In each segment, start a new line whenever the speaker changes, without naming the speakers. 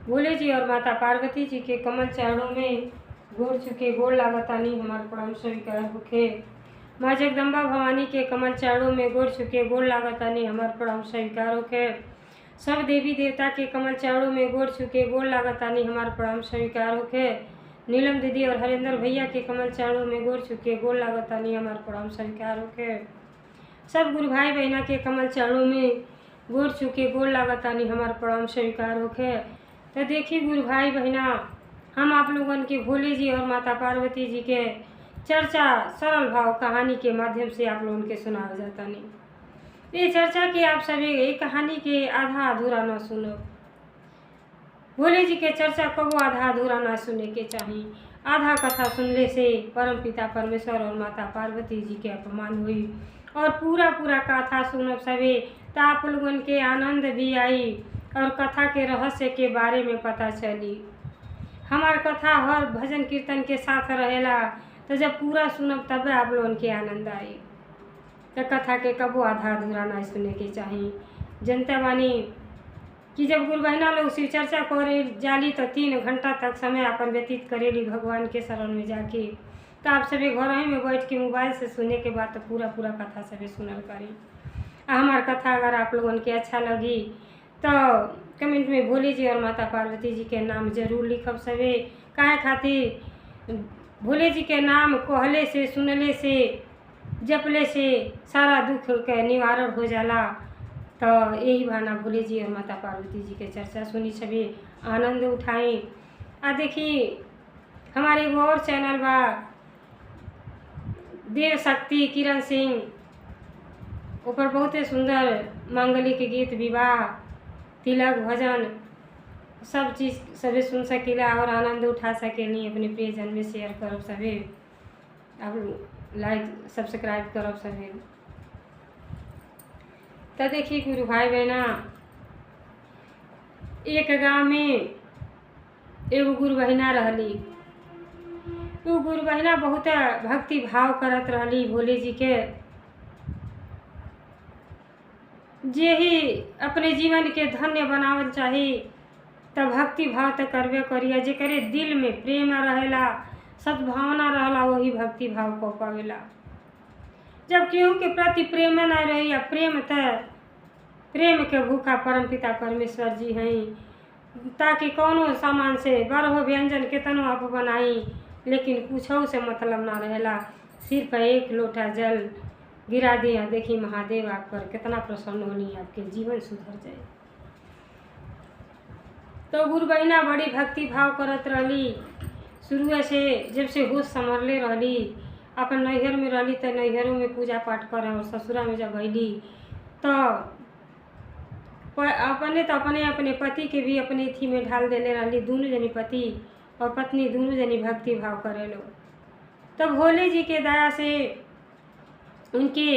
भोले जी और माता पार्वती जी के कमल चरणों में गोड़ चुके गोड़ लागतानी हमार प्रणाम स्वीकार होखे। माँ जगदम्बा भवानी के कमल चरणों में गोड़ चुके गोड़ लागतानी हमार प्रणाम स्वीकार होखे। सब देवी देवता के कमल चरणों में गोड़ चुके गोड़ लागतानी हमार प्रणाम स्वीकार होखे। नीलम दीदी और हरेंद्र भैया के कमल चरणों में गोड़ चुके गोड़ लागतानी हमार प्रणाम स्वीकार होखे। सब गुरु भाई बहना के कमल चरणों में गोड़ चुके गोड़ लागतानी हमार प्रणाम स्वीकार होखे। तो देखिए गुरु भाई बहना, हम आप लोगन के भोले जी और माता पार्वती जी के चर्चा सरल भाव कहानी के माध्यम से आप लोगन के सुनाया जाता नहीं। ये चर्चा के आप सभी एक कहानी के आधा अधूरा न सुनो। भोले जी के चर्चा कबो आधा अधूरा ना सुने के चाहिए। आधा कथा सुनने से परम पिता परमेश्वर और माता पार्वती जी के अपमान हुई और पूरा कथा सुनब सभी तो आप लोगन के आनंद भी आई और कथा के रहस्य के बारे में पता चली। हमार कथा हर भजन कीर्तन के साथ रहेला, तो जब पूरा सुनब तब आप लोगन के आनंद आई। तो कथा के कबो आधा अधूरा ना सुने के चाहिए। जनता बानी कि जब गुरु बहना लोग शिव चर्चा करे जाली तो 3 घंटा तक समय अपन व्यतीत करेली भगवान के शरण में जाके। तो आप सभी घर ही में बैठ के मोबाइल से सुने के बाद तो पूरा कथा सभी सुनल करी। हमार कथा अगर आप लोगन के अच्छा लगी तो कमेंट में भोले जी और माता पार्वती जी के नाम जरूर लिखब सभी। काहे खातिर भोले जी के नाम कहले से सुनले से जपले से सारा दुख के निवारण हो जाला। तो यही बहाना भोले जी और माता पार्वती जी के चर्चा सुनी सभी आनंद उठाएं। देखी हमारे एगो और चैनल बा देव शक्ति किरण सिंह, ऊपर बहुत सुंदर मांगलिक गीत विवाह तिलक भजन सब चीज़ सभी सुन सकेला और आनंद उठा सकेली। अपने प्रियजन में शेयर करब सभी, अब लाइक सब्सक्राइब करब सभी। तो देखिए गुरु भाई बहना, एक गांव में एगो गुरु बहिना रहली। वो गुरु बहिना बहुत भक्ति भाव करत रहली भोले जी के। जे ही अपने जीवन के धन्य बनावल चाही तो भक्ति भाव तो करबे करिए। जेकरे दिल में प्रेम रहेला सद्भावना रहला वही भक्ति भाव को पावेला। जब केहू के प्रति प्रेम न रही या प्रेम के भूखा परम पिता परमेश्वर जी हैं। ताकि कौनो सामान से बरहो व्यंजन केतनो आप बनाई लेकिन कुछो से मतलब ना रहेला। सिर्फ 1 लोटा जल गिरा दिया, देखी महादेव आप पर कितना प्रसन्न होनी, आपके जीवन सुधर जाए। तो गुरु बहिना बड़ी भक्ति भाव करत रहली शुरू से। जब से होश संभरले रहली अपन नैहर में रहली तो नैहरों में पूजा पाठ करे और ससुरा में जब भैली तो अपने पति के भी अपने थी में ढाल देले रहली। दोनों जनी पति और पत्नी दोनों जनी भक्ति भाव करे लो। तब भोले जी के दया से उनके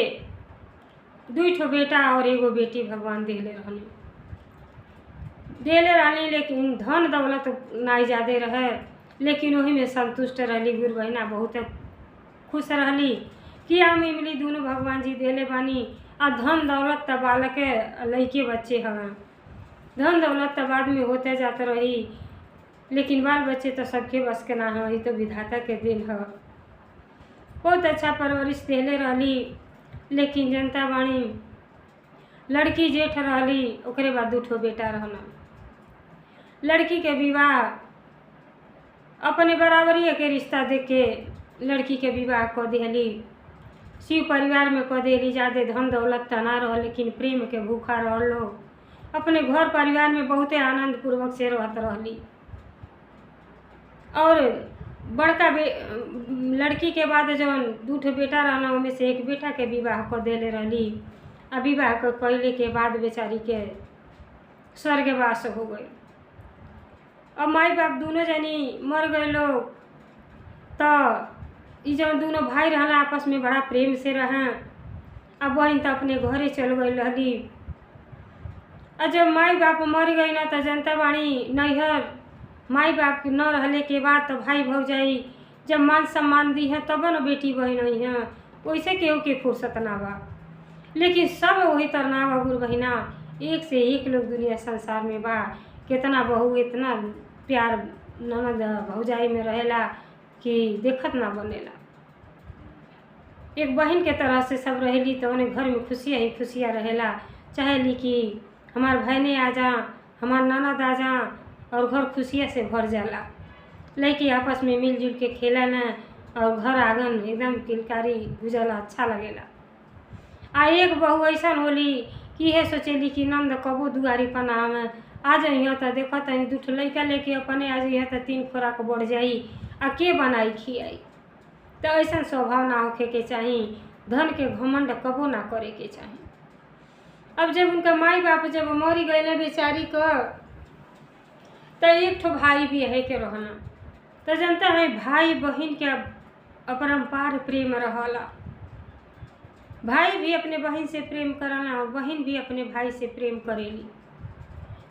2 बेटा और एगो बेटी भगवान देले रहली। लेकिन धन दौलत नाई ज़्यादा रहे, लेकिन वही में संतुष्ट रहली। गुरु बहिना बहुत खुश रहली कि हम इमली दोनों भगवान जी देले बानी। आ धन दौलत तो बालक लड़के बच्चे हवें। धन दौलत तो बाद में होते जाते रही, लेकिन बाल बच्चे तो सबके बस के ना है, तो विधाता के दिन है। बहुत अच्छा परवरिश देले रहली। लेकिन जनता बाणी लड़की जेठ रहली, ओकरे बाद 2 बेटा रहना। लड़की के विवाह अपने बराबरी के रिश्ता देख के लड़की के विवाह कर दिहली। शिव परिवार में कर दिहली। ज़्यादा धन दौलत तो ना रह, लेकिन प्रेम के भूखा रहलो। अपने घर परिवार में बहुते आनंद पूर्वक से रहत रहली। और बड़का लड़की के बाद जौन 2 बेटा रहना, उनमें से 1 बेटा के विवाह कर देले रहली। विवाह कैले के बाद बेचारी के स्वर्गवास हो गई। अब माई बाप दोनों जनी मर गए लोग। तो ये जौन दोनों भाई रहला आपस में बड़ा प्रेम से रहें। अब बहन तो अपने घरे चल गई रहली। और जब माई बाप मर गई ना तो जनता बाणी नैहर माई बाप न रहले के बाद तो भाई भौजाई जब मान सम्मान दी है तब न बेटी बहन हुई हैं। वैसे केहू के फुर्सत ना बा, लेकिन सब वही तरना बा गुरु बहिना। एक से एक लोग दुनिया संसार में बा। कितना बहू इतना प्यार ननद भौजाई में रहेला कि देखत ना बनेला। एक बहन के तरह से सब रहेली तो उन्हें घर में खुशियाँ ही खुशियाँ रहेला। चाहेली कि हमार बहनें आ जा, हमार ननद आ जा, और घर खुशियाँ से भर जाला। लड़की आपस में मिलजुल के खेला न और घर आंगन एकदम किलकारी गुजला, अच्छा लगेला। आ एक बहू ऐसा होली कि यह सोचेली कि नंद कबो दुआरी पना में आ जाइए तो देखो तनी दूठ लड़का लेके अपने आ जाइए तो 3 खुराक बढ़ जाई, आ के बनाई खियाई। तो ऐसा स्वभाव ना होखे के चाही, धन के घमंड कबो ना करे के चाही। अब जब उनका माई बाप जब मरी गए बेचारी का, तो एक ठो भाई भी है के रहना। तो जनता है भाई बहन के अपरंपार प्रेम रहला। भाई भी अपने बहन से प्रेम करला और बहन भी अपने भाई से प्रेम करेली।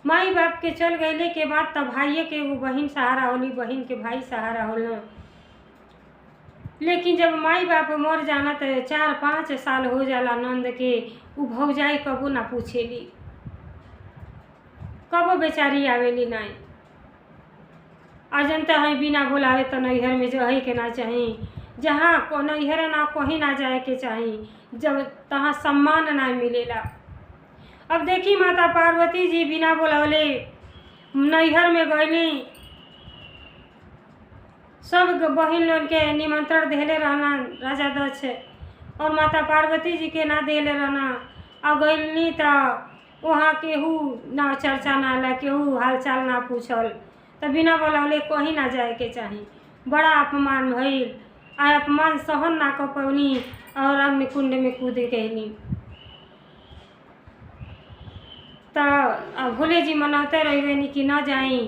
माई बाप के चल गए के बाद तब भाइये के वो बहन सहारा होली, बहन के भाई सहारा होला। लेकिन जब माई बाप मर जाना तो 4-5 साल हो जाला नंद के, वो भौजाई कबो ना पूछेली, कबो बेचारी आवेली नहीं। आ जनता है बिना बुलावे तो नैहर में जहे के ना चाही, जहाँ को नैहर ना कहीं ना जाए के चाही, जब तहाँ सम्मान ना मिलेला। अब देखी माता पार्वती जी बिना बुलावले नैहर में गईली, सब बहन लोग के निमंत्रण देले रहना राजा दक्ष, और माता पार्वती जी के ना देले रहना। आ गईली तो वहाँ केहू ना चर्चा ना ला, केहू हालचाल ना पूछल, तो बिना बुलावले कहीं ना जाए के चाही। बड़ा अपमान भइल, आ अपमान सहन ना कर पौनी और अग्नि कुंड में कूद गईली। तो भोले जी मनौते रह गई कि न जाई,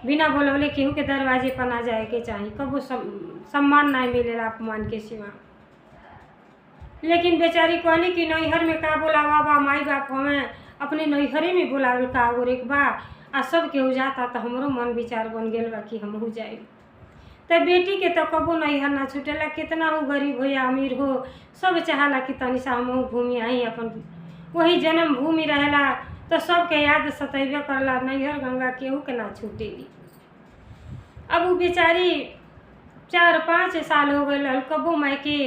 बिना बुलवले केहू के दरवाजे पर ना जाए के चाही, कबो सम्मान ना मिलेला अपमान के सिवा। लेकिन बेचारी कहली कि नैहर में का बुलावा बा, माई बाप हमें अपने नैहरे में बुलावे का और एक बा, आ सब केहू जाता तो हमरो मन विचार बन गेल बा कि हमहू जाए। तो बेटी के तो कबो नैहर ना छूटेला, कितना हो गरीब हो या अमीर हो, सब चाहला कि तनी सा हमहू घूमी आई, अपन वही जन्म भूमि रहेला तो सबके याद सतैबे करला। नैहर गंगा केहू के ना छूटेली। अब वो बेचारी 4-5 साल हो गए, कबो माई के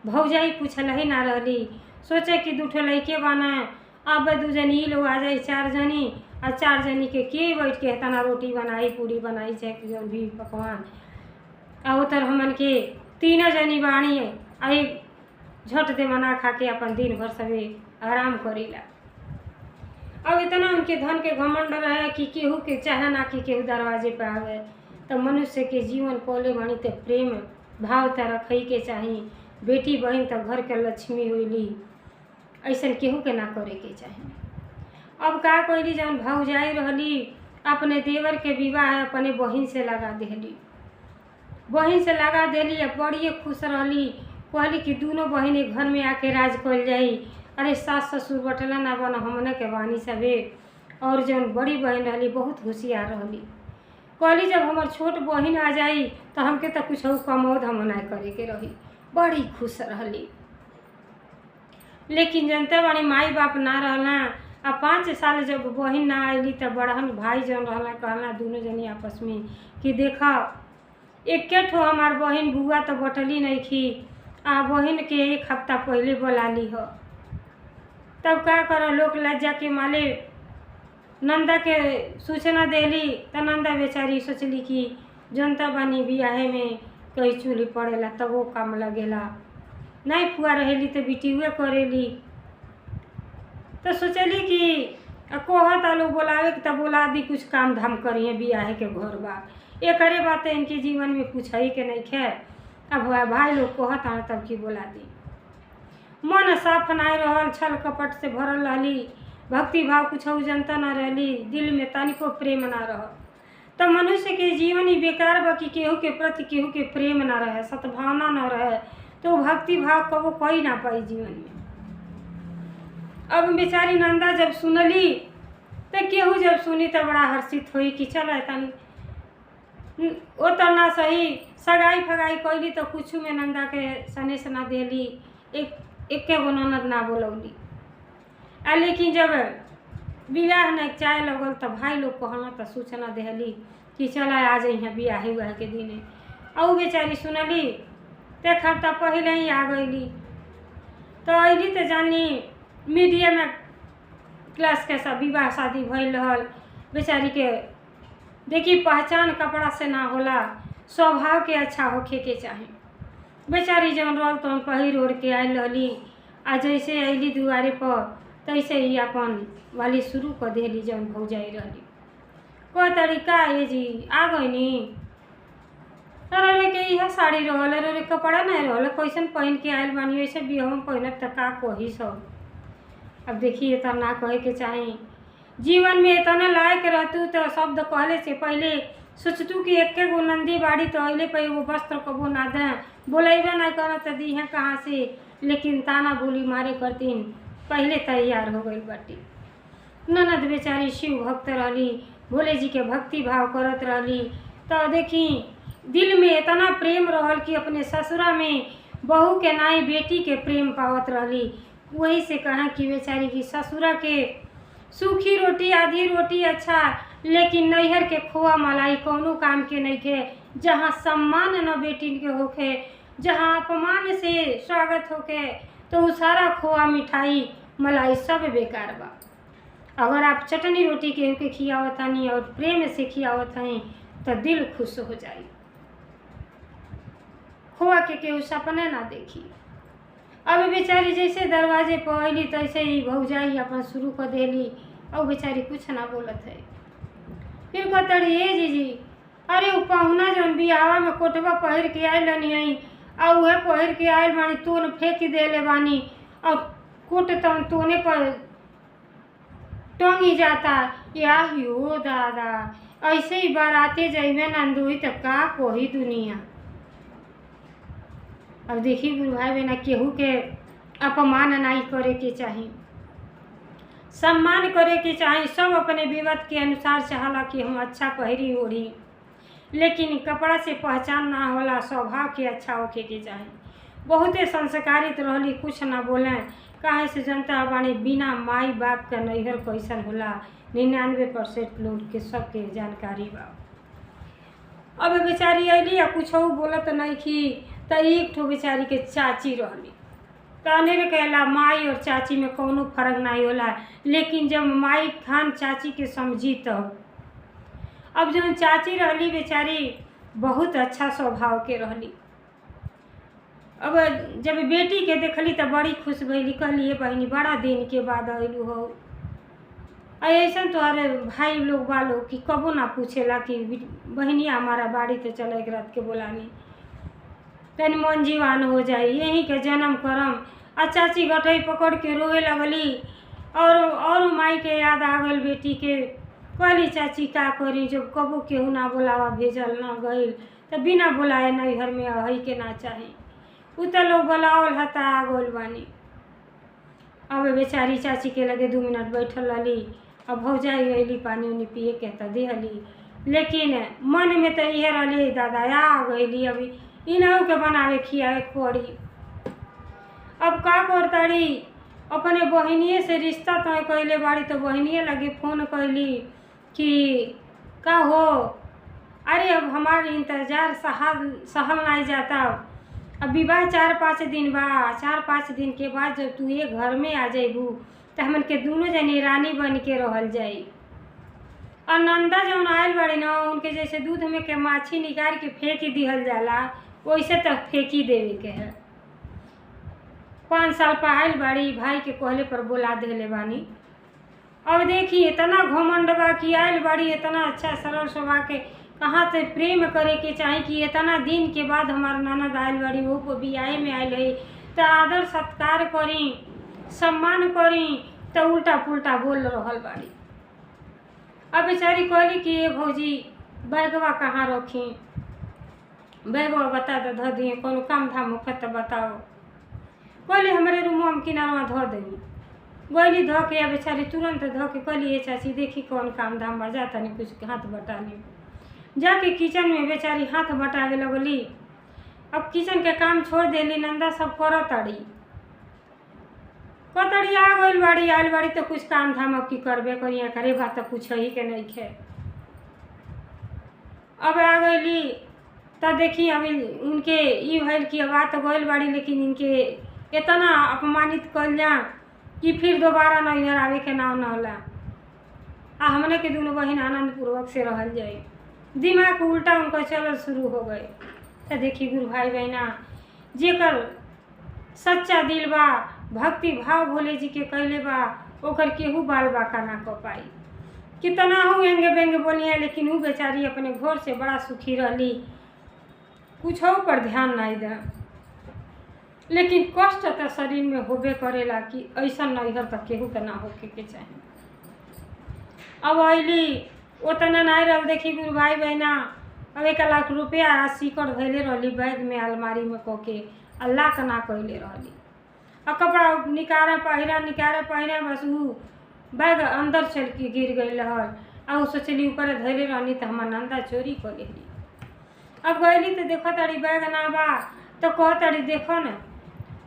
भौजाई पूछल ही ना रहली। सोचे कि 2 ठो लइके बाना, अब 2 जनी लोग आ जाए, 4 जनी, और 4 जनी के बैठ के तना रोटी बनाई, पूरी बनाई, चाहे जो भी पकवान, आ उतर हमन के 3 जनी बाणी, आई झट दे मना खा के अपन दिन भर सबे आराम करेला। अब इतना उनके धन के घमंड रहे कि केहू के चाहे ना कि केहू दरवाजे पे आवे। तो मनुष्य के जीवन पौले बनी तो प्रेम भाव तो रखे के चाही। बेटी बहन तो घर के लक्ष्मी होली, ऐसा केहू के ना करे के चाही। अब का कोई जौन भौजाई रहली, अपने देवर के विवाह अपने बहन से लगा देली, बहन से लगा देली। अब बड़ी खुश रहली, कहली कि दोनों बहने घर में आके राज कल जाई। अरे सास ससुर बटला ना बना, हमने के बानी सबे। और जौन बड़ी बहन रहली बहुत होशियार रहली, कहली जब हमार छोट बहन आ जाई तो हमके तो कुछ कमोद हम ना करे के रही। बड़ी खुश रहली। लेकिन जनता बानी माई बाप ना रहना। अब 5 साल जब बहन ना आईली तो बड़हन भाई जौन रहला कहला दोनों जनी आपस में कि देखा एके ठो हमार बहन बुआ तो बटली नहीं खी, आ बहन के 1 हफ्ता पहले बुला ली हो। तब का करो लोग लज्जा के माले नंदा के सूचना देली। तो नंदा बेचारी सोचली कि जनता बानी बियाहे में कई चूल्ही पड़ेला तब वो काम लगेला, नहीं फुआ रहेली तो बिटियुए करेली। तो सोचली कि कहत आलो बोलावे तब बोला दी, कुछ काम धाम करिए, बियाहे के घर बा। एक बात इनके जीवन में कुछ है के नहीं खे। अब भाई लोग कहत आ तब की बोला दी। मन साफ नहीं रहल, छल कपट से भरल रहली, भक्ति भाव कुछ जनता ना रहली, दिल में तनिको प्रेम ना रह। तो मनुष्य के जीवन ही बेकार बा कि केहू के प्रति केहू के प्रेम ना रहे, सद्भावना ना रहे, तो भक्ति भाव कबो कोई ना पाई जीवन में। अब बेचारी नंदा जब सुनली तो केहू जब सुनी तो बड़ा हर्षित हुई कि चल तनी वो तो ना सही सगाई फगाई कैली तो कुछ में नंदा के सनेस ना देली, एक गो ननद ना बोलौली। लेकिन जब विवाह न चाय लगल तो भाई लोग कहना तो सूचना देहली कि चला आ जाइए बियाह उआह के दिने। और बेचारी सुनली एक हफ्ता पहले ही आ गईली। तो अली तो जानली मीडिया में क्लास के सब विवाह शादी भइल रहल। बेचारी के देखी पहचान कपड़ा से ना होला, स्वभाव के अच्छा होखे के चाही। बेचारी जौन रहल तौन पहिर ओढ़ के आयल रहली। आ जैसे अली दुआरे पर तैसे ही अपन वाली शुरू कर देली। जौन भौजाई रहली को तरीका ये जी आ गईनी अरे के यह साड़ी रहल, अरे कपड़ा नहीं रहल, कैसन पहन के आयल बानी, ऐसे बिहवा में पहनब तो का कही सब। अब देखिए तो ना कहे के चाही। जीवन में इतना लायक रहतू तो शब्द कहले से पहले सोचतू कि एक गो नंदी बाड़ी तो अले पे वो वस्त्र कबो ना दें, बोलेबे ना कर तो दी है कहाँ से। लेकिन ताना बोली मारे करतीन पहले तैयार हो गई बाटी। ननद बेचारी शिव भक्त रहली, भोले जी के भक्ति भाव करत रहली। तो देखी दिल में इतना प्रेम रहल कि अपने ससुरा में बहू के नाई बेटी के प्रेम पावत रहली। वही से कहा कि बेचारी की ससुरा के सूखी रोटी आधी रोटी अच्छा, लेकिन नैहर के खोआ मलाई कौनो काम के नहीं खे। जहाँ सम्मान न बेटी के होखे, जहाँ अपमान से स्वागत होके, तो वो सारा खोआ मिठाई मलाई सब बेकार बा। अगर आप चटनी रोटी केहू के खियावत हनी और प्रेम से खियावत हनी तो दिल खुश हो जाई। खोआ के केहू सपने ना देखी। अब बेचारी जैसे दरवाजे पर अली तैसे ही भौजाई अपन शुरू कर देली। और बेचारी कुछ ना बोलत है। फिर कहतड़ी ए जीजी अरे उ पहुना जौन बियाहवा में कोटवा पहिर के आयल रहनी आई और वह पहिर के आयल बानी तोन फेंक देले बानी और कोट तन तोने पर टंगी जाता। याहियो दादा ऐसे ही बाराते जइबे नंदोई तो का कोही दुनिया। अब देखी गुरु भाई बहना केहू के अपमान नहीं करे के चाही, सम्मान करे के चाही। सब अपने विवत के अनुसार चाहला कि हम अच्छा पहिरी ओढ़ी, लेकिन कपड़ा से पहचान ना होला, स्वभाव के अच्छा होके के चाही। बहुते संस्कारित रहली, कुछ ना बोले काहे से जनता बानी बिना माई बाप का नैहर कैसन होला 99% लोग के सबके जानकारी बा। अब बेचारी अली या कुछ बोलत नहीं की तो एक ठो बेचारी के चाची रहली। कहने कहला माई और चाची में कोनो फर्क नहीं होला, लेकिन जब माई खान चाची के समझी तब। अब जो चाची रहली बेचारी बहुत अच्छा स्वभाव के रहली। अब जब बेटी के देखली तो बड़ी खुश भइली। कहली ये बहनी बड़ा दिन के बाद अइलू हो। ऐसा तोहरे भाई लोग वालों कि कबो ना पूछेला कि बहनिया हमारा बाड़ी तो चल एक रात के बोलानी तन मन जीवान हो जाई, यहीं के जन्म करम। आ चाची गठई पकड़ के रोए लगली और माई के याद आ गई बेटी के। कहली चाची का करी जब कबो केहू ना बोलावा भेजल ना गईल तो बिना बुलाए नैहर में अही के ना चाहे। उ तो लोग बुलावल हता आ गइल बानी। अब बेचारी चाची के लगे 2 मिनट बैठल रहली। अब भौजाई गईली पानी उनी पिए के तो देहली, लेकिन मन में तो यह रहली दादा आ गईली अभी इन्हों के बनावे खियावे पड़ी। अब का करताड़ी अपने बहनिए से रिश्ता तय कैले बाड़ी तो बहनिए लगे फोन कैली कि का हो अरे अब हमारे इंतजार सहल नहीं जाता। अब विवाह 4-5 दिन बा, 4-5 दिन के बाद जब तू ये घर में आ जाइबू तो हमन के दोनों जनी रानी बन के रहल जाई। और नंदा जौन आयल बड़ी ना उनके जैसे दूध में के माछी निकाल के फेंक दिहल जाला वैसे तक फेंकी देवे के है। 5 साल पढ़ाइल बाड़ी, भाई के कहले पर बोला देले बानी। अब देखी इतना घमंड बा कि आयल बाड़ी इतना अच्छा सरल स्वभाव के, कहाँ से प्रेम करे के चाहे कि इतना दिन के बाद हमार ननद आयल बाड़ी वो को बियाहे में आयल है तो आदर सत्कार करी सम्मान करी तो उल्टा पुल्टा बोल रहल बाड़ी। अब बेचारी कहली कि ये भौजी बैगवा कहाँ रखी, बैगवा बता दे धो दिए कोनो काम धाम होखे तो बताओ। कहली हमारे रूम हम किनारा धो देंगे। गली धो के या बेचारी तुरंत धो के कहली ये चाची देखी कौन काम धाम बा जाता नहीं कुछ हाथ बटानी। जाके किचन में बेचारी हाथ बटावे लगली। अब किचन के काम छोड़ देली, नंदा सब करत ताड़ी। कतड़ी आ गइल बाड़ी, आइल बाड़ी तो कुछ काम धाम अब की करबे करिया करे बात तो पूछ ही के नहीं खे। अब आ गईली तो देखी अभी उनके ई भइल कि अब आ तो गइल बाड़ी, लेकिन इनके इतना अपमानित कल जा कि फिर दोबारा नैहर आवे के नाम न होला। आ हमने के दोनों बहन आनंद पूर्वक से रहल जाए। दिमाग उल्टा उनका चलल शुरू हो गए। तो देखी गुरु भाई बहना, जेकर सच्चा दिल बा, भक्ति भाव भोले जी के कैले बा, ओकर केहू बाल बाका ना कर पाई। कितना हूँ एंगे बेंगे बोलिए, लेकिन वो बेचारी अपने घर से बड़ा सुखी रहली, कुछ पर ध्यान नहीं दे। लेकिन कष्ट तो शरीर में होबे करेला कि ऐसा नैहर तक केहू के ना होके के चाहे। अब अली उतना नहीं रह, देखी गुरु भाई बहना, अब 1 लाख रुपया सिकड़ धैले रहली बैग में अलमारी में कोके, अल्लाह का ना कैले रहली। और कपड़ा निकारे पहिरा बस वो बैग अंदर चल के गिर गई रहल। और सोचली ऊपर धैले रहनी तो हमार नंदा चोरी कर लेली। अब गईली तो देखो तारी बैग ना बा, तो कह तारी देखो न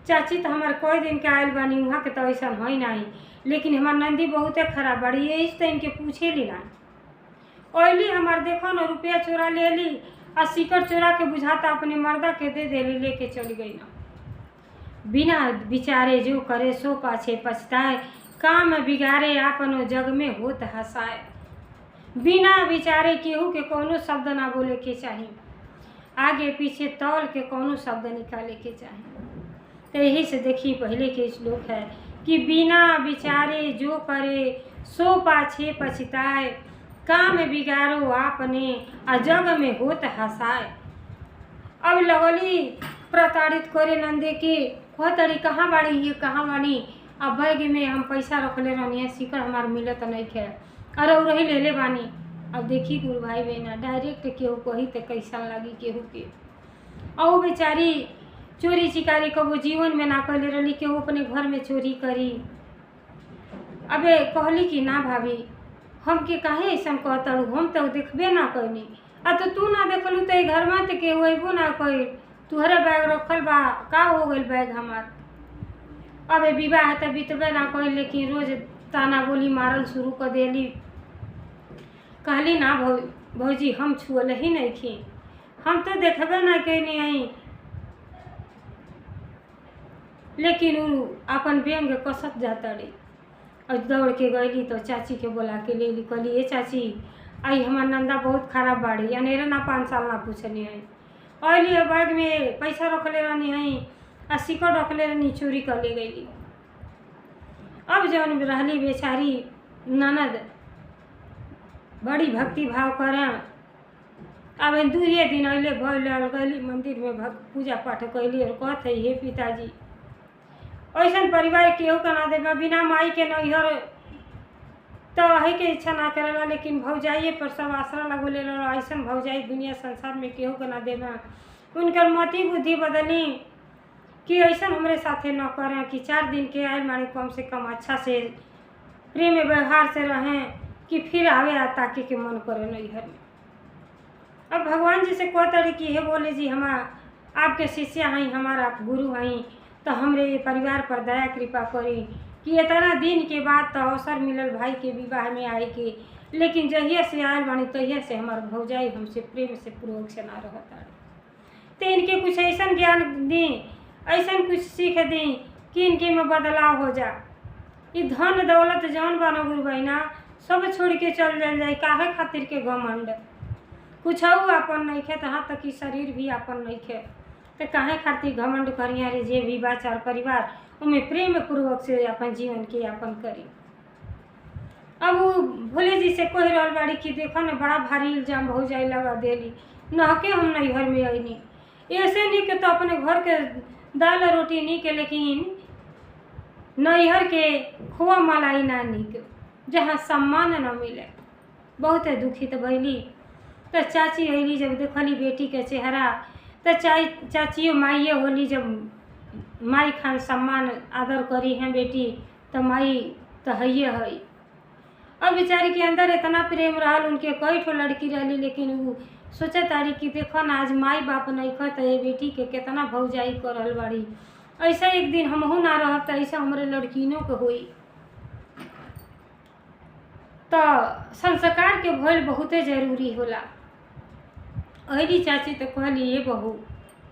चाची, तो हमार कई दिन के आयल बानी, वहाँ के तो ऐसा है नहीं, लेकिन हमार नंदी बहुते खराब बड़ी, यही तो इनके पूछे ली ना। ओइली हमार देखो न रुपया चोरा ले ली, और सिकड़ चोरा के बुझाता अपने मर्दा के दे देली, लेके चली गई ना। बिना विचारे जो करे सो पाछे पछताए, काम बिगाड़े आपनो जग में होत हंसाए। बिना विचारे केहू के कोनो शब्द ना बोले के चाहिए, आगे पीछे तौल के कोनो शब्द निकाले के चाहिए। तो यही से देखिए पहले के श्लोक है कि बिना विचारे जो करे सो पाछे पछताए, काम बिगाड़ो आपने आ जग में होत हंसाए। अब लगली प्रताड़ित करे नंदे के, कह तरी कहाँ बाड़ी ये कहाँ बाड़ी, अब बैग में हम पैसा रखले रहनी है, सिकड़ हमार मिलत नहीं खे, अरे रही ले ले बानी। अब देखी गुरु भाई बहना, डायरेक्ट केहू कही तो कैसा लगी केहू के। और बेचारी चोरी चिकारी कबो जीवन में ना कैले रही, केहू अपने घर में चोरी करी। अबे कहली कि ना भाभी, हमके काहे ऐसा कहतड़ू, हम तो देखबे ना कैनी। तो तू ना देखलू तो घर में तो केहू अबो ना कही, तुहरे बैग रखल बा, का हो गई बैग हमार। अबे विवाह तो बीतबे ना कही, लेकिन रोज ताना बोली मारल शुरू कर देली। कहली ना भौजी, हम छुअल ही नहीं थी, हम तो देखबे ना कैनी आई। लेकिन वो अपन व्यंग कसत जाता रही। और दौड़ के गईली तो चाची के बोला के ले ली, कहली ए चाची, आई हमार नंदा बहुत खराब बाड़ी, अनेरे ना 5 साल ना पूछनी है। अली बैग में पैसा रखले रहनी है, आ सिकड़ रखले रहनी, चोरी कर ले गईली। अब जौन रहली बेचारी ननद बड़ी भक्ति भाव करें। अब 2 दिन अले भल गईली मंदिर में पूजा पाठ कैली और कहते हे पिताजी, ऐसा परिवार केहू का ना देवा, बिना माई के नैहर तो है के इच्छा ना करेला, लेकिन भौजाइए पर सब आसरा लगोले। ऐसा भौजाई दुनिया संसार में केहू का ना देवा। उनकर मति बुद्धि बदली कि ऐसा हमरे साथे न करें कि 4 दिन के आए माने कम से कम अच्छा से प्रेम व्यवहार से रहें, कि फिर आवे आता के मन करे नैहर में। अब भगवान जी से कहते कि हे बोले जी, हम आपके शिष्य हैं, हमारा आप गुरु हैं, तो हमरे परिवार पर दया कृपा करी कि इतना दिन के बाद तो अवसर मिलल भाई के विवाह में आए के, लेकिन जहिया से आयल बानी तहिया से हमार भौजाई हमसे प्रेम से पूर्वक से ना रहता। तो इनके कुछ ऐसा ज्ञान दी, ऐसा कुछ सीख दी कि इनके में बदलाव हो जा। ये धन दौलत जौन बना गुरु बहना सब छोड़ के चल जाए, काहे खातिर के घमंड, कुछ अपन नहीं खे, तहाँ तक कि शरीर भी अपन नहीं खे, तो काहे खातिर घमंड करिया रे। जे भी बा 4 परिवार उनमें प्रेम पूर्वक से अपन जीवन के यापन करी। अब वो भोले जी से कह रहा बाड़ी कि देखो न बड़ा भारी इल्जाम भौजाई लगा देली, नहके हम नैहर में अनी, ऐसे नहीं के तो अपने घर के दाल रोटी नहीं के, लेकिन नैहर के खोआ मलाई ना निक, जहाँ सम्मान न मिले। बहुत दुखित भैली। तो चाची अली जब देखली बेटी के चेहरा, तो चाचियो माइए होली, जब माई खान सम्मान आदर करी हैं बेटी, तो माई तो है। अब बेचारी के अंदर इतना प्रेम रहा, उनके कई ठो लड़की रही, लेकिन वो सोचे तारी कि देखो ना आज माई बाप नहीं खा, तो ये बेटी के कितना भौजाई करल बाड़ी, ऐसा एक दिन हमहू ना रहब त ऐसा हमारे लड़किनों के होई। तो संस्कार के भइल बहुते जरूरी होला। अहली चाची तो कहली ये बहू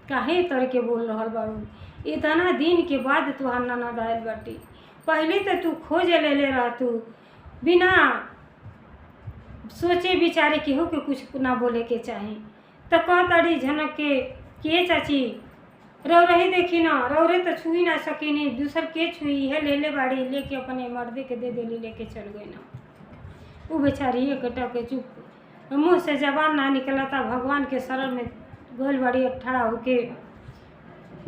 काहे तर के बोल रहल बाड़ू, इतना दिन के बाद तुहार ननद आयल बाटी, पहले तो तू खोज ले रह, तू बिना सोचे विचारे केहू के कुछ ना बोले के चाही। तो कह ताड़ी झनक के चाची रौ रही देखी ना, रौरे तो छुई ना सकीनी, दूसर के छुई है ले बाड़ी, लेके अपने मर्दे के दे देली, लेके चल गई ना। वो बेचारी एक के चुप, मुँह से जबान ना निकला था, भगवान के शरण में गोल बड़ी ठड़ा होके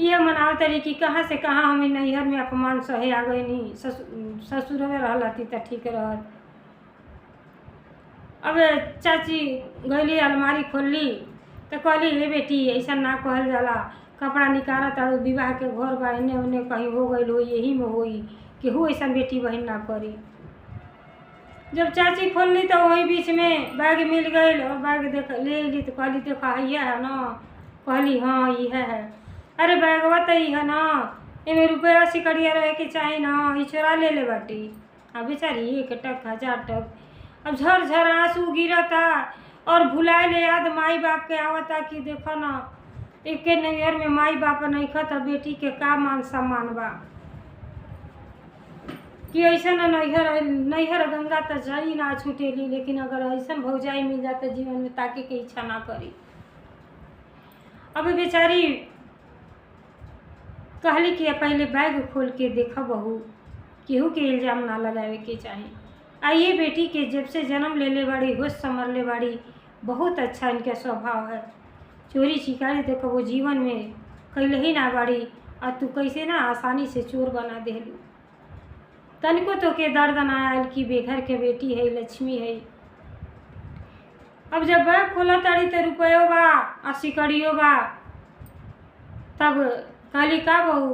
ये मनाव तरी कि कहाँ से कहाँ हमें नैहर में अपमान सहे आ गई, नहीं ससुर में रहती तो ठीक रहत। अब चाची गईली अलमारी खोलली तो कहली हे बेटी ऐसा ना कहल जाला, कपड़ा निकाला तारू, विवाह के घर बा, एने ओने कहीं हो गई हो, यही में होई केहू ऐसा बेटी बहन ना करी। जब चाची खोलली तो वही बीच में बैग मिल गई, और बैग देख ले ली तो कहली देखा यह है ना, कहली हाँ यह है। अरे बैगवा तो है ना, इमें रुपया सिकड़िया रहे के चाहे ना, ई चोरा ले बाटी। अब बेचारी एक टक 1000 टक, अब झर आंसू गिरता और भुलाए ले याद माई बाप के आवता कि देखो ना एक नैहर में माई बाप नहीं खत, बेटी के का मान सम्मान बा कि ऐसा ना नैहर गंगा तो जड़ी ना छूटेली, लेकिन अगर ऐसा भौजाई मिल जाता जीवन में ताके के इच्छा ना करी। अब बेचारी कहली कि पहले बैग खोल के देखा बहू, केहू के इल्ज़ाम ना लगावे के चाही। आइए बेटी के जब से जन्म ले बाड़ी, होश संभर ले बाड़ी, बहुत अच्छा इनका स्वभाव है। चोरी छिकारी तो कबो जीवन में कैले ही ना बाड़ी, और तू कैसे ना आसानी से चोर बना देलू। तनिको तो के दर्द ना आयल कि बेघर के बेटी है, लक्ष्मी है। अब जब बैग खोला ताड़ी तो रुपयो बा और सिकड़ियो बा, तब कहली का बहू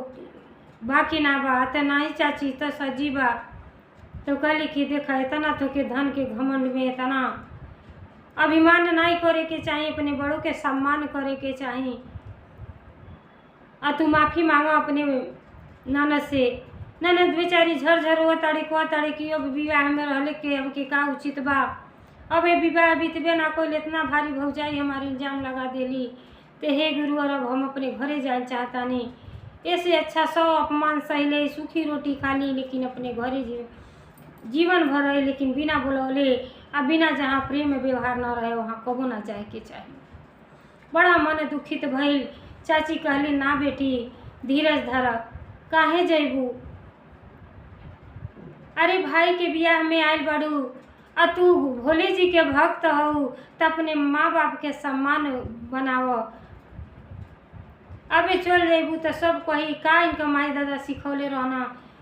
बाकी ना बा, तो नहीं चाची तो सजी बा। तो कहली कि देखा इतना तो के धन के घमंड में इतना अभिमान नहीं करे के चाहिए, अपने बड़ों के सम्मान करे के चाहिए। और तू माफ़ी मांगा अपने ननद से। ननद बेचारी झर हुआ ताड़ी को ताड़ी कि अब विवाह में रहले के अब के का उचित बा, अब ये विवाह बीतबे ना कोई, इतना भारी भौजाई हमारे इल्ज़ाम लगा देली, तो हे गुरु और अब हम अपने घरे जाए चाहता नहीं, ऐसे अच्छा 100 अपमान सहले, सूखी रोटी खा ली, लेकिन अपने घरे जीवन भर रहे, लेकिन बिना बोलौले, अब बिना जहाँ प्रेम व्यवहार न रहे वहाँ कबो ना जाए के चाहिए। बड़ा मन दुखित भइल। चाची कहली ना बेटी धीरज धर, काहे जैबू, अरे भाई के बियाह में आयल बड़ू, और तू भोले जी के भक्त हो तो अपने माँ बाप के सम्मान बनाव। अबे चल जैबू तो सब कही का इनका माई दादा सिखौले रहना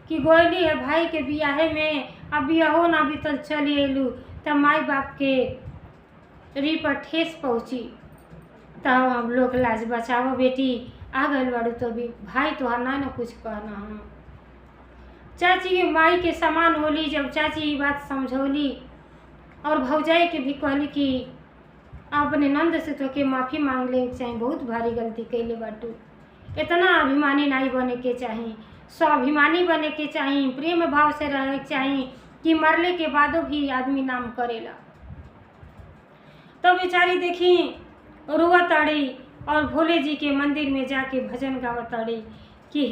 कि गोयली है भाई के बियाहे में, अब बियाहो ना बीतल चली अयलू तो माई बाप के री पर ठेस पहुँची। तो हम लोग लाज बचाओ बेटी, आ गए बड़ू तो भी भाई तो ना कुछ कहना हम। चाची के माई के समान होली। जब चाची ये बात समझौली और भौजाई के भी कहली कि अपने नंद से तो के माफ़ी मांग ले चाहे, बहुत भारी गलती कैले बाटू, इतना अभिमानी नहीं बने के चाहिए, स्वाभिमानी बने के चाहिए, प्रेम भाव से रहे के चाहिए कि मरले के बादो भी आदमी नाम करेला। तो बेचारी देखी रोआ ताड़ी और भोले जी के मंदिर में जाके भजन गावा ताड़ी कि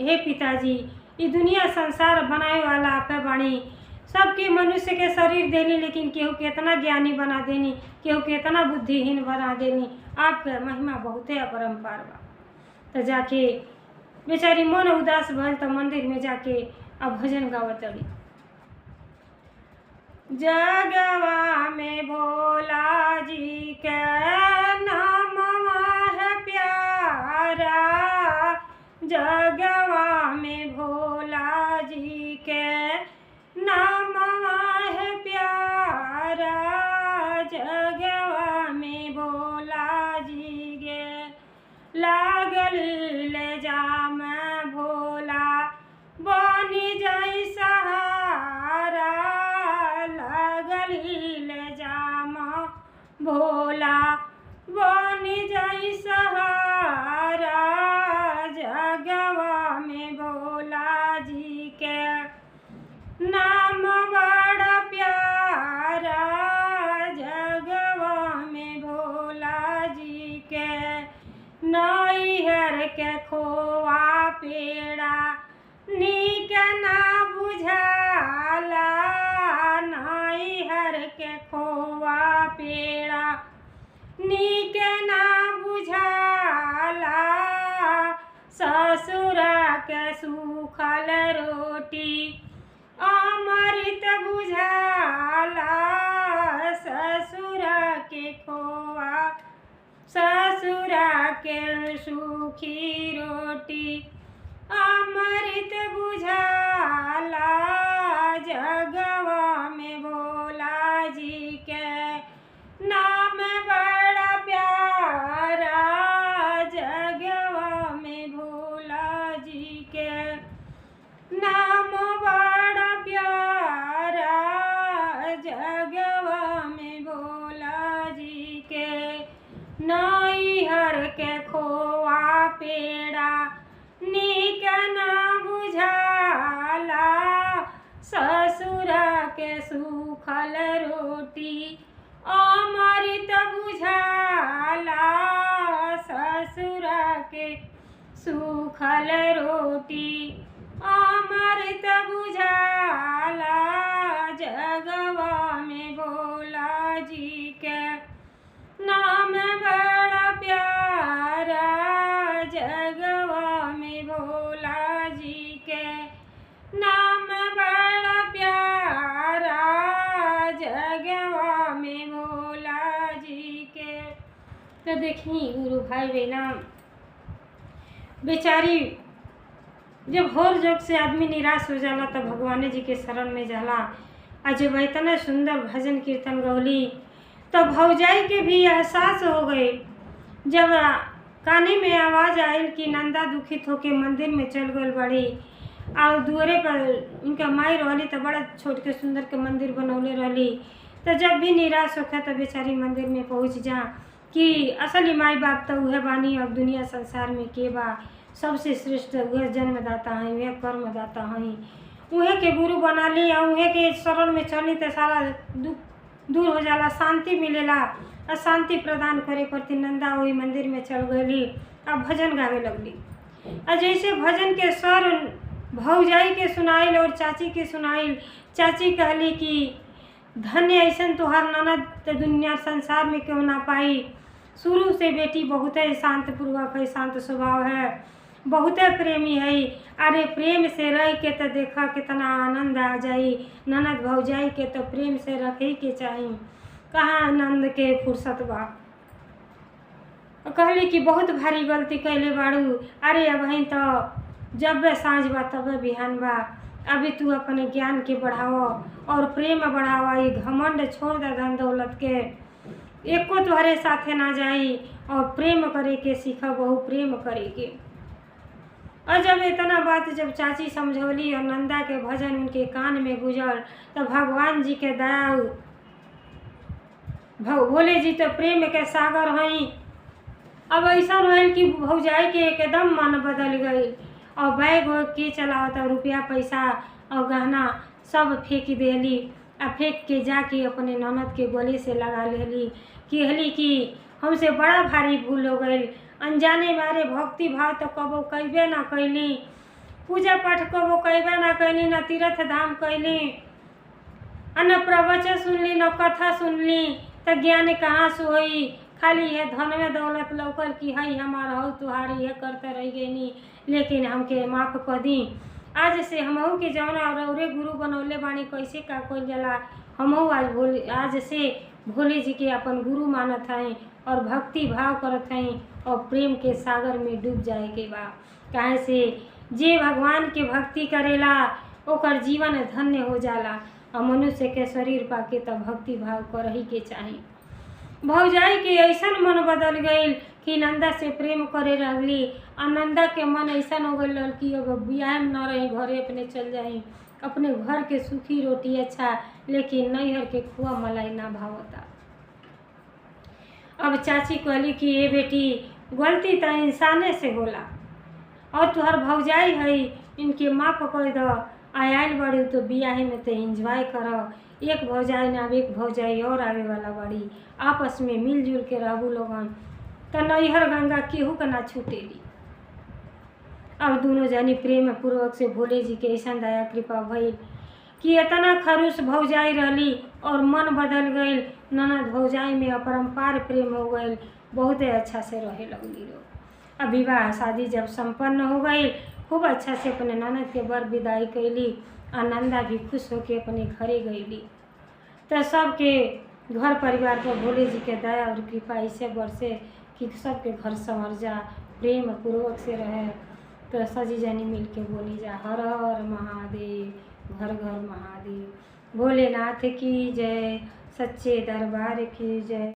हे पिताजी, ये दुनिया संसार बनाए वाला आपे बाणी, सबके मनुष्य के शरीर देनी, लेकिन केहू के इतना ज्ञानी बना देनी, केहू के इतना बुद्धिहीन बना देनी, आपके महिमा बहुते अपरंपार बा। तो जाके बेचारी मन उदास भल तो मंदिर में जाके अब भजन गावत अड़ी। जगवा में भोला जी के नामवा है प्यारा, जगवा में भोला जी के नामवा है प्यारा, जगवा में भोला जी गे लागल ले जाम भोला बनी जाई सहारा, लागल ले जाम भोला बनी जाई सहारा, जगवा के खोआ पेड़ा नीक ना बुझाला, नैहर के खोआ पेड़ा नीक ना बुझाला, ससुर के सूखल रोटी अमृत बुझाला, ससुर के खोआ ससुर के सूखी रोटी अमृत बुझाला, जगवा में भोला जी के नाम बड़ा प्यारा, जगवा में भोला जी के नाम बड़ा प्यारा, जगवा में भोला जी के नैहर के खोआ पेड़ा नीक ना बुझाला, ससुर के सूखल रोटी अमृत बुझाला, ससुर के सूखल रोटी अमृत बुझाला, जगवा में भोला जी के नाम बड़ा प्यारा, जगवा में भोला जी के नाम बड़ा प्यारा, जगवा में भोला जी के। तो देखी गुरु भाई बहना, बेचारी जब होर जोग से आदमी निराश हो जाला तो भगवान जी के शरण में जाला। आज जब इतना सुंदर भजन कीर्तन गौली तो भौजाई के भी एहसास हो गए, जब काने में आवाज़ आयल कि नंदा दुखित होके मंदिर में चल गई बड़ी, और दुआरे पर उनका माई रहली तो बड़ा छोट के सुंदर के मंदिर बनौले रहली। तो जब भी निराश होखे तो बेचारी मंदिर में पहुँच जा कि असली माई बाप तो वह बानी, अब दुनिया संसार में के बा, सबसे श्रेष्ठ वह जन्मदाता हैं, वह कर्मदाता हैं, उहे के गुरु बना ली और उहे के शरण में चली तो सारा दुख दूर हो जाला, शांति मिलेला। और शांति प्रदान करे करती नंदा वही मंदिर में चल गई अब भजन गावे लगली। और जैसे भजन के स्वर भौजाई के सुनाइल और चाची के सुनाइल, चाची कहली कि धन्य ऐसन तोहार ननद तो दुनिया संसार में क्यों ना पाई, शुरू से बेटी बहुत शांत पूर्वक है, शांत स्वभाव है, बहुत प्रेमी है, अरे प्रेम से रह के तो देखा कितना आनंद आ जाई, ननद भौजाई के तो प्रेम से रखे के चाहिए, कहाँ आनंद के फुर्सत बा। कहली कि बहुत भारी गलती कैले बाड़ू, अरे अब ही तो जब सांझ बा तब बिहान बा, अभी तू अपने ज्ञान के बढ़ाओ और प्रेम बढ़ावा, ये घमंड छोड़ दे धन दौलत के, एको तुम्हारे साथे ना जाई और प्रेम करे के सीखा, बहु प्रेम करे के। और जब इतना बात जब चाची समझौली और नंदा के भजन उनके कान में गुजर तो भगवान जी के दया, भोले जी तो प्रेम के सागर हैं। अब ऐसा रहल कि भौजाई के एकदम मन बदल गई और बैग के चलावता रुपया पैसा और गहना सब फेंक देली, आ फेंक के जाके अपने ननद के गले से लगा लेली, कहली कि हमसे बड़ा भारी भूल हो गई, अनजाने मारे भक्ति भाव तो कबो कैबे ना कैली, पूजा पाठ कबो कैबे ना कैली, न तीर्थ धाम कैली, न प्रवचन सुनली, न कथा सुनली, तो ज्ञान कहाँ से होई, खाली है धन में दौलत लौकल कि हई हमारा हो तुहारी है करते रह गई, लेकिन हमके माफ़ कर दी। आज से हमहू के जौना और गुरु बनौले बानी कैसे का कोई जला, हमहू आज से भोले जी के अपन गुरु मानत हैं और भक्ति भाव करत हैं और प्रेम के सागर में डूब जाए के बा। काहे से जे भगवान के भक्ति करेला ओकर जीवन धन्य हो जाला, और मनुष्य के शरीर पाके तो भक्ति भाव कर ही के चाही। भौजाई के ऐसन मन बदल गई कि नंदा से प्रेम करे लगली, और नंदा के मन ऐसा हो गई कि अब बियाह में न रही, घरे अपने चल जाई, अपने घर के सूखी रोटी अच्छा, लेकिन नैहर के खुआ मलाई ना भावता। अब चाची कहली कि ये बेटी गलती तो इंसाने से होला, और तुहर भौजाई है इनके माफ़ कर दो, आयल बड़ी तो बियाह में तो एंजॉय करो, एक भौजाई ना एक भौजाई और आवे वाला बड़ी, आपस में मिलजुल के रहू लोगन, तो नैहर गंगा केहू के ना छूटेली। अब दोनों जानी प्रेम पूर्वक से भोले जी के ऐसा दया कृपा भइल कि इतना खरूस भौजाई रहली और मन बदल गई। ननद भौजाई में अपरंपार प्रेम हो गई, बहुत अच्छा से रहे लगली लोग। अब विवाह शादी जब संपन्न हो गई, खूब अच्छा से अपने ननद के बर विदाई कैली। आनंदा भी खुश होके अपने घरे गईली। तो सबके घर परिवार पर भोले जी के दया और कृपा ऐसे बरसे कि सबके घर संवर जा, प्रेम पूर्वक से रहे। तो सजी जानी मिल के बोली जा हर हर महादेव, घर घर महादेव। भोलेनाथ की जय, सच्चे दरबार की जय।